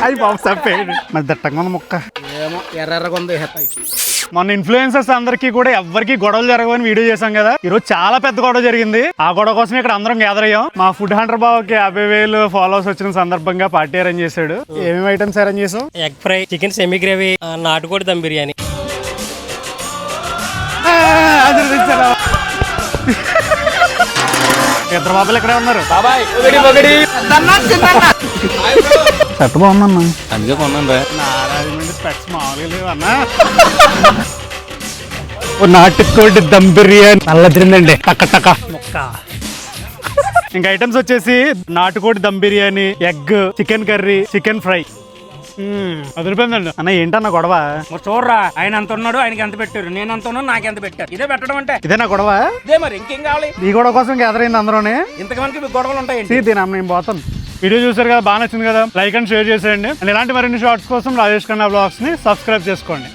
అయ్యి బాబు సరిపోయాడు మరి దట్టంగా ఉంది ముక్క. ఏమో ఎర్రగా ఉంది. మొన్న ఇన్ఫ్లుయెన్సర్స్ అందరికీ కూడా ఎవరికి గొడవలు జరగవని వీడియో చేశాం కదా. ఈ రోజు చాలా పెద్ద గొడవ జరిగింది. ఆ గొడవ కోసం ఇక్కడ అందరం గ్యాదర్ అయ్యాం. మా ఫుడ్ హంటర్ బాబుకి 50,000 ఫాలోవర్స్ వచ్చిన సందర్భంగా పార్టీ అరేంజ్ చేశాడు. ఏమేమి ఐటమ్స్ అరేంజ్ చేసాం? Egg fry, chicken semi gravy, నాటుకోడి దమ్ బిర్యానీ. ఇద్దరు బాబులు ఇక్కడే ఉన్నారు. షర్ట్ బాగుందన్నా, అందుకే కొన్నాను రా. నారాయణ స్పెక్స్ మామూలుగా లేవన్నా. నాటుకోడి దమ్ బిర్యానీ నల్ల తిరిందండి టక్క టక్క ముక్క. ఇంకా ఐటమ్స్ వచ్చేసి నాటుకోడి dum biryani, egg, chicken curry, chicken fry. అదిరిపోయిందండి అన్న. ఏంటన్న గొడవ? చూడరా, ఆయన అంత ఉన్నాడు, ఆయనకి ఎంత పెట్టారు, నేను అంత ఉన్నాను, నాకు ఎంత పెట్టారు. ఇదే పెట్టడం అంటే ఇదేనా గొడవ? ఇదే మరి, ఇంకేం కావాలి? ఈ గొడవ కోసం గ్యాదర్ అయింది అందరూనే. ఇంతమందికి గొడవలు ఉంటాయండి. దీని నేను పోతాను. వీడియో చూసారు కదా, బాగా నచ్చింది కదా, లైక్ అండ్ షేర్ చేసేయండి. అండ్ ఇలాంటి మరిన్ని షార్ట్స్ కోసం రాజేష్ ఖన్నా బ్లాగ్స్ ని సబ్స్క్రైబ్ చేసుకోండి.